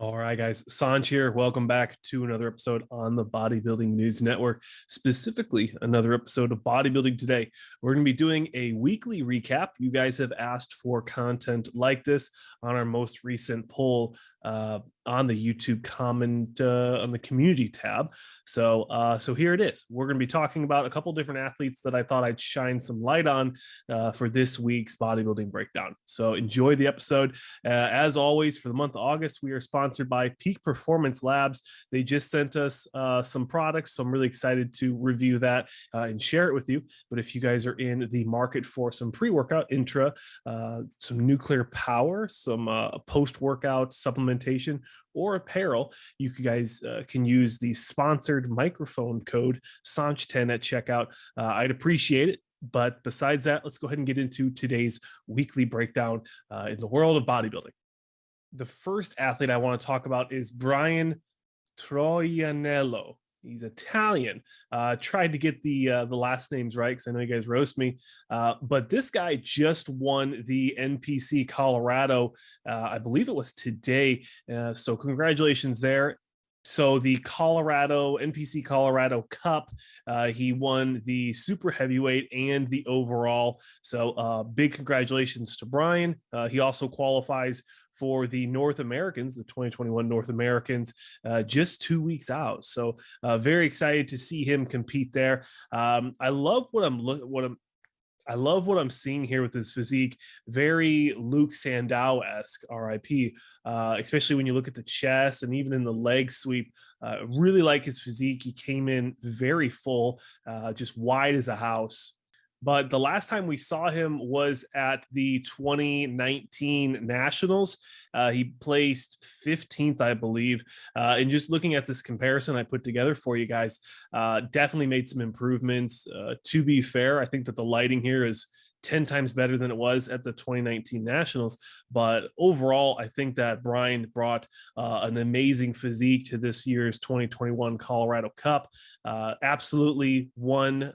All right, guys. Sanj here. Welcome back to another episode on the Bodybuilding News Network, specifically another episode of Bodybuilding Today. We're going to be doing a weekly recap. You guys have asked for content like this on our most recent poll on the YouTube comment on the community tab. So here it is. We're going to be talking about a couple different athletes that I thought I'd shine some light on for this week's bodybuilding breakdown. So enjoy the episode. As always, for the month of August, we are sponsored by Peak Performance Labs. They just sent us some products, so I'm really excited to review that and share it with you. But if you guys are in the market for some pre-workout intra, some nuclear power, some post-workout supplementation, or apparel, you guys can use the sponsored microphone code SANCH10 at checkout. I'd appreciate it. But besides that, let's go ahead and get into today's weekly breakdown in the world of bodybuilding. The first athlete I want to talk about is Bryan Troianello. He's Italian. Tried to get the last names right because I know you guys roast me. But this guy just won the NPC Colorado. I believe it was today. So congratulations there. So the NPC Colorado Cup, he won the super heavyweight and the overall. So big congratulations to Bryan. He also qualifies for the North Americans, the 2021 North Americans, just 2 weeks out. So very excited to see him compete there. I love what I'm seeing here with his physique. Very Luke Sandow-esque, RIP, especially when you look at the chest and even in the leg sweep. Really like his physique. He came in very full, just wide as a house. But the last time we saw him was at the 2019 Nationals. He placed 15th, I believe. And just looking at this comparison I put together for you guys, definitely made some improvements. To be fair, I think that the lighting here is 10 times better than it was at the 2019 Nationals. But overall, I think that Bryan brought an amazing physique to this year's 2021 Colorado Cup. Absolutely won,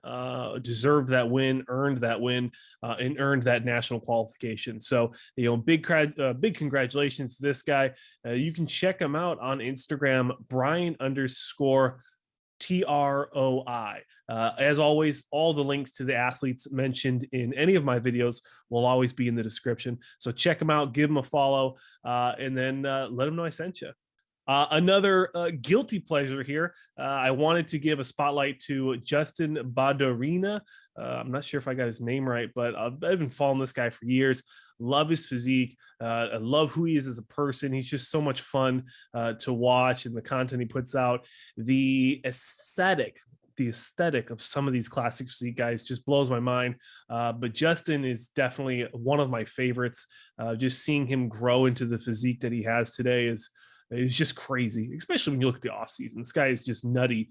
deserved that win, earned that win, and earned that national qualification. So, big congratulations to this guy. You can check him out on Instagram, Bryan_TROI. As always, all the links to the athletes mentioned in any of my videos will always be in the description. So check them out, give them a follow, and then let them know I sent you. Another guilty pleasure here. I wanted to give a spotlight to Justin Badarina. I'm not sure if I got his name right, but I've been following this guy for years. Love his physique. I love who he is as a person. He's just so much fun to watch, and the content he puts out. The aesthetic of some of these classic physique guys just blows my mind. But Justin is definitely one of my favorites. Just seeing him grow into the physique that he has today is just crazy, especially when you look at the off season. This guy is just nutty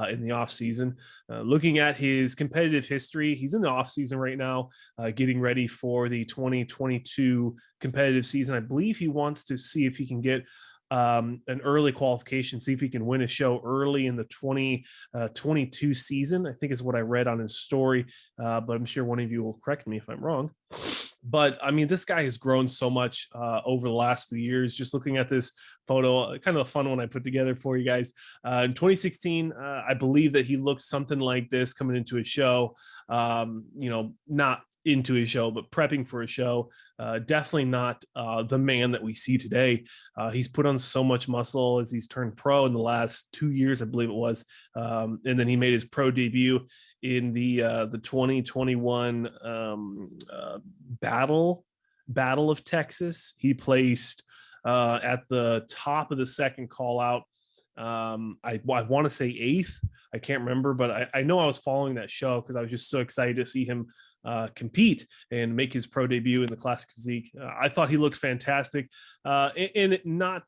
in the off season. Looking at his competitive history, he's in the off season right now, getting ready for the 2022 competitive season. I believe he wants to see if he can get an early qualification, see if he can win a show early in the 2022 season, I think is what I read on his story. But I'm sure one of you will correct me if I'm wrong. But I mean, this guy has grown so much over the last few years. Just looking at this photo, kind of a fun one I put together for you guys. In 2016, I believe that he looked something like this coming into a show. Not into his show, but prepping for a show. Definitely not the man that we see today. He's put on so much muscle as he's turned pro in the last 2 years, I believe it was. And then he made his pro debut in the 2021 Battle of Texas. He placed at the top of the second call out. I want to say 8th. I can't remember, but I know I was following that show because I was just so excited to see him compete and make his pro debut in the classic physique. I thought he looked fantastic, and not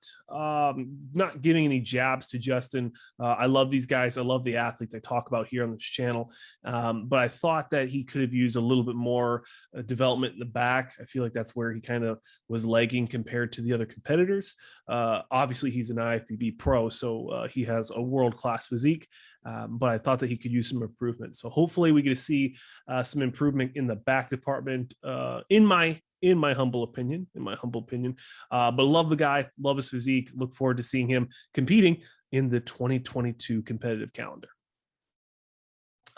giving any jabs to Justin. I love these guys. I love the athletes I talk about here on this channel. But I thought that he could have used a little bit more development in the back. I feel like that's where he kind of was lagging compared to the other competitors. Obviously, he's an IFBB pro, so he has a world-class physique. but I thought that he could use some improvement. So hopefully we get to see some improvement in the back department, in my humble opinion, but love the guy, love his physique, look forward to seeing him competing in the 2022 competitive calendar.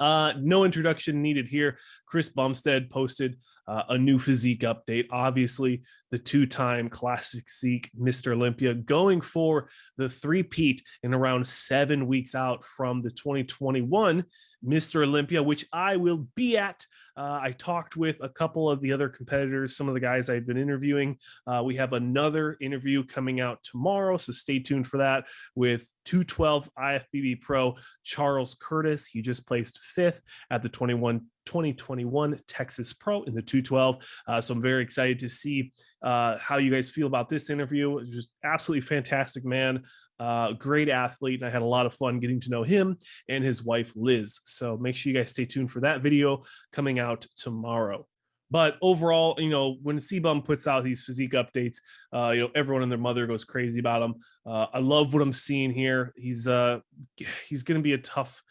No introduction needed here. Chris Bumstead posted a new physique update. Obviously, the two-time classic physique Mr. Olympia going for the three-peat in around 7 weeks out from the 2021 Mr. Olympia, which I will be at. I talked with a couple of the other competitors, some of the guys I've been interviewing. We have another interview coming out tomorrow, so stay tuned for that with 212 IFBB Pro Charles Curtis. He just placed 5th at the 2021 Texas Pro in the 212. So I'm very excited to see how you guys feel about this interview. It's just absolutely fantastic man, great athlete, and I had a lot of fun getting to know him and his wife Liz. So make sure you guys stay tuned for that video coming out tomorrow. But overall, when CBum puts out these physique updates, everyone and their mother goes crazy about him. I love what I'm seeing here. He's going to be a tough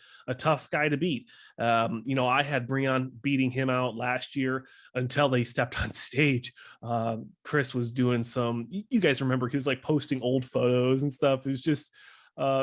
guy to beat. I had Bryan beating him out last year until they stepped on stage. Chris was doing you guys remember, he was like posting old photos and stuff. It was just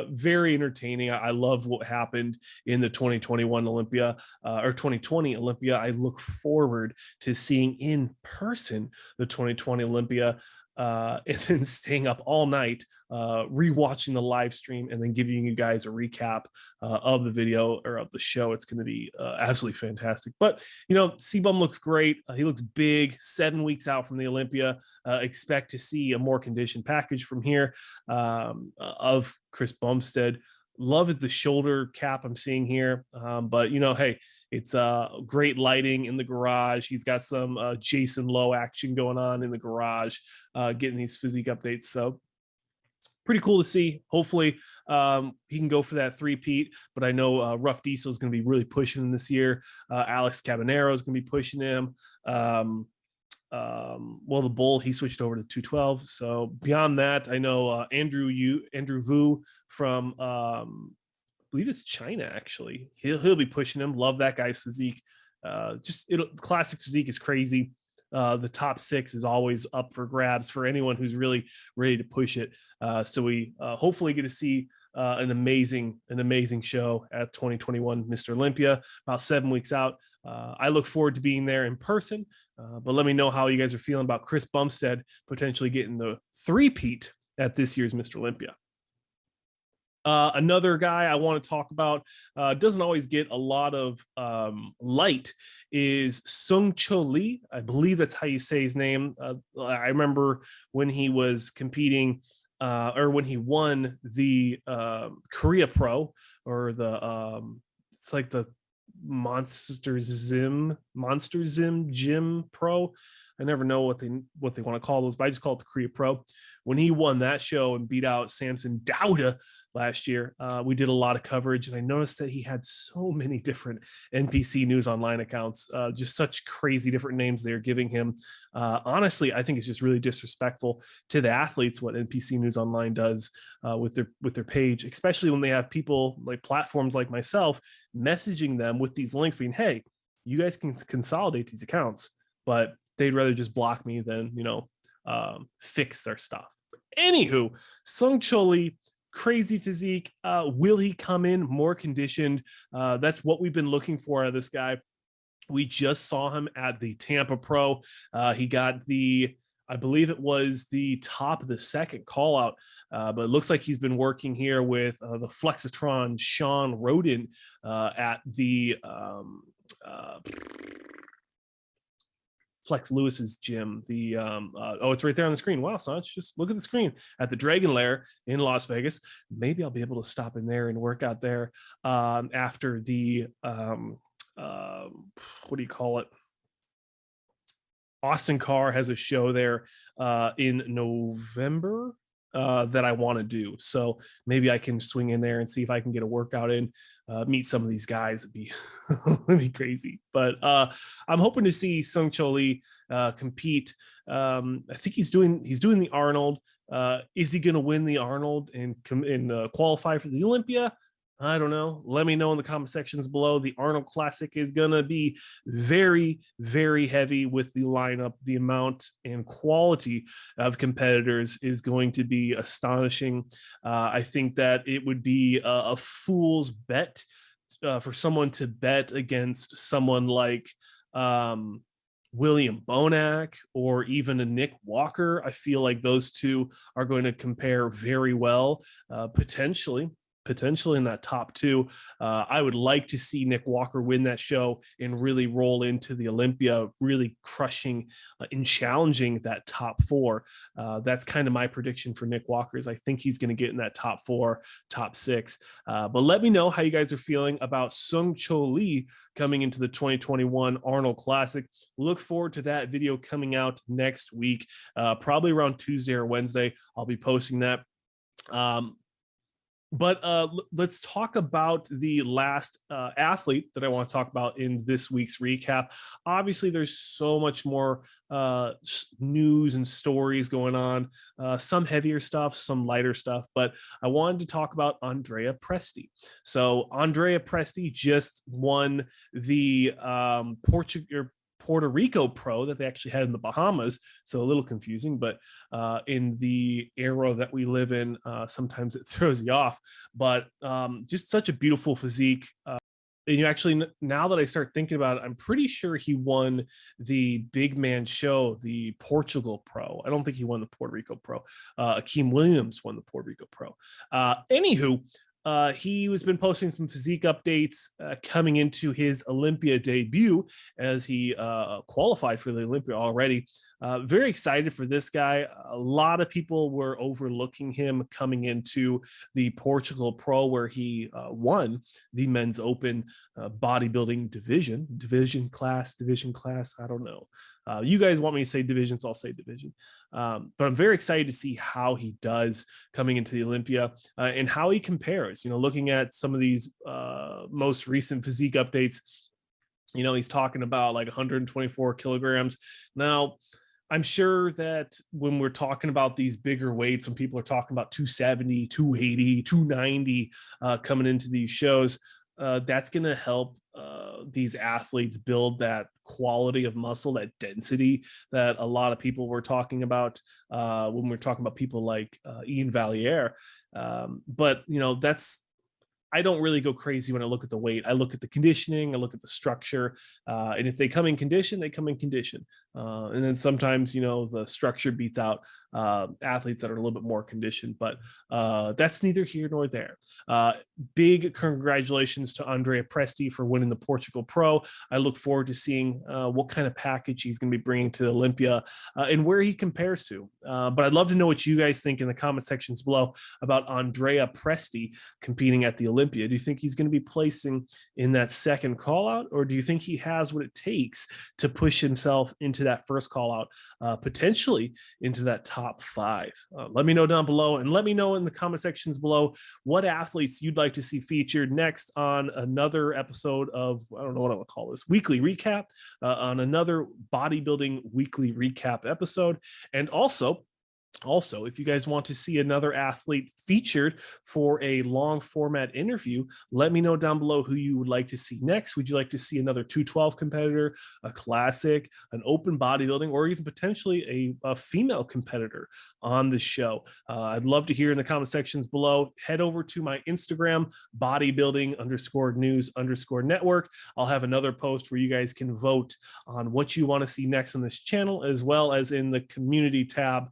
very entertaining. I love what happened in the 2021 Olympia or 2020 Olympia. I look forward to seeing in person the 2020 Olympia, and then staying up all night, rewatching the live stream, and then giving you guys a recap of the video or of the show. It's going to be absolutely fantastic. But CBum looks great. He looks big. 7 weeks out from the Olympia. Expect to see a more conditioned package from here of Chris Bumstead. Love the shoulder cap I'm seeing here, but hey, it's great lighting in the garage. He's got some Jason Lowe action going on in the garage, getting these physique updates. So pretty cool to see. Hopefully he can go for that three-peat, but I know Rough Diesel is going to be really pushing him this year. Alex Cabanero is going to be pushing him. The Bull, he switched over to 212. So beyond that, I know Andrew Vu from I believe it's China, actually. He'll be pushing him. Love that guy's physique. Classic physique is crazy. The top 6 is always up for grabs for anyone who's really ready to push it. So we hopefully get to see an amazing show at 2021 Mr. Olympia, about 7 weeks out. I look forward to being there in person, but let me know how you guys are feeling about Chris Bumstead potentially getting the three-peat at this year's Mr. Olympia. Another guy I want to talk about, doesn't always get a lot of light, is Chul Lee. I believe that's how you say his name. I remember when he was competing, or when he won the Korea Pro, or the it's like the Monster Zim Gym Pro. I never know what they want to call those, but I just call it the Korea Pro. When he won that show and beat out Samson Dauda last year, we did a lot of coverage, and I noticed that he had so many different NPC News Online accounts, just such crazy different names they're giving him. Honestly, I think it's just really disrespectful to the athletes what NPC News Online does with their page, especially when they have people like platforms like myself messaging them with these links being, hey, you guys can consolidate these accounts, but they'd rather just block me than fix their stuff. Anywho, Chul Lee, crazy physique. Will he come in more conditioned? That's what we've been looking for out of this guy. We just saw him at the Tampa Pro. He got I believe it was the top of the second call out, but it looks like he's been working here with the Flexitron Sean Roden at the Flex Lewis's gym. It's right there on the screen. Wow, Sanch, just look at the screen at the Dragon Lair in Las Vegas. Maybe I'll be able to stop in there and work out there after the what do you call it? Austin Carr has a show there in November that I want to do. So maybe I can swing in there and see if I can get a workout in, meet some of these guys. It'd be crazy. But I'm hoping to see Chul Lee compete. I think he's doing the Arnold. Is he going to win the Arnold and qualify for the Olympia? I don't know. Let me know in the comment sections below. The Arnold Classic is going to be very, very heavy with the lineup. The amount and quality of competitors is going to be astonishing. I think that it would be a fool's bet for someone to bet against someone like William Bonac or even a Nick Walker. I feel like those two are going to compare very well, potentially in that top two. I would like to see Nick Walker win that show and really roll into the Olympia, really crushing and challenging that top four. That's kind of my prediction for Nick Walker. Is I think he's going to get in that top four, top six. But let me know how you guys are feeling about Chul Lee coming into the 2021 Arnold Classic. Look forward to that video coming out next week, probably around Tuesday or Wednesday. I'll be posting that. But let's talk about the last athlete that I want to talk about in this week's recap. Obviously, there's so much more news and stories going on, some heavier stuff, some lighter stuff, but I wanted to talk about Andrea Presti. So Andrea Presti just won the Puerto Rico Pro that they actually had in the Bahamas. So a little confusing, but in the era that we live in, sometimes it throws you off. But just such a beautiful physique. And you actually, now that I start thinking about it, I'm pretty sure he won the big man show, the Portugal Pro. I don't think he won the Puerto Rico Pro. Akeem Williams won the Puerto Rico Pro. Anywho, he has been posting some physique updates coming into his Olympia debut as he qualified for the Olympia already. Very excited for this guy. A lot of people were overlooking him coming into the Portugal Pro, where he won the men's open bodybuilding division class. I don't know. You guys want me to say division, so I'll say division. But I'm very excited to see how he does coming into the Olympia and how he compares. You know, looking at some of these most recent physique updates, you know, he's talking about like 124 kilograms. Now, I'm sure that when we're talking about these bigger weights, when people are talking about 270, 280, 290 coming into these shows, that's going to help these athletes build that quality of muscle, that density that a lot of people were talking about when we're talking about people like Ian Valliere. But, you know, I don't really go crazy when I look at the weight. I look at the conditioning, I look at the structure, and if they come in condition, they come in condition. And then sometimes, you know, the structure beats out athletes that are a little bit more conditioned, but that's neither here nor there. Big congratulations to Andrea Presti for winning the Portugal Pro. I look forward to seeing what kind of package he's going to be bringing to Olympia and where he compares to. But I'd love to know what you guys think in the comment sections below about Andrea Presti competing at the Olympia. Do you think he's going to be placing in that second call out, or do you think he has what it takes to push himself into that first call out, potentially into that top five? Let me know down below, and let me know in the comment sections below what athletes you'd like to see featured next on another episode of, I don't know what I would call this, weekly recap, on another bodybuilding weekly recap episode. And also, if you guys want to see another athlete featured for a long format interview, let me know down below who you would like to see next. Would you like to see another 212 competitor, a classic, an open bodybuilding, or even potentially a female competitor on the show? I'd love to hear in the comment sections below. Head over to my Instagram, bodybuilding_news_network. I'll have another post where you guys can vote on what you want to see next on this channel, as well as in the community tab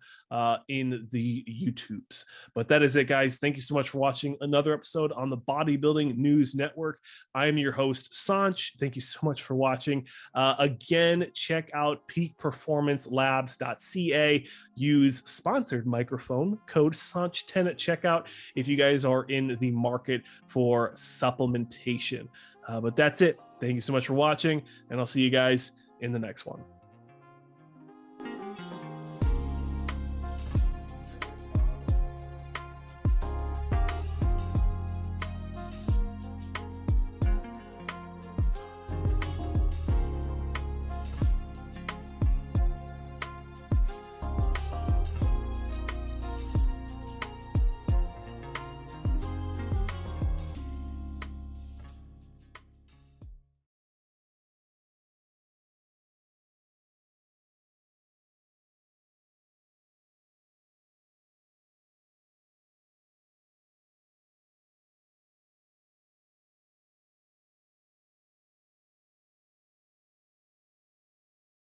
in the YouTubes. But that is it, guys. Thank you so much for watching another episode on the Bodybuilding News Network. I am your host, Sanch. Thank you so much for watching. Again, check out peakperformancelabs.ca. Use sponsored microphone code Sanch10 at checkout if you guys are in the market for supplementation. But that's it. Thank you so much for watching, and I'll see you guys in the next one.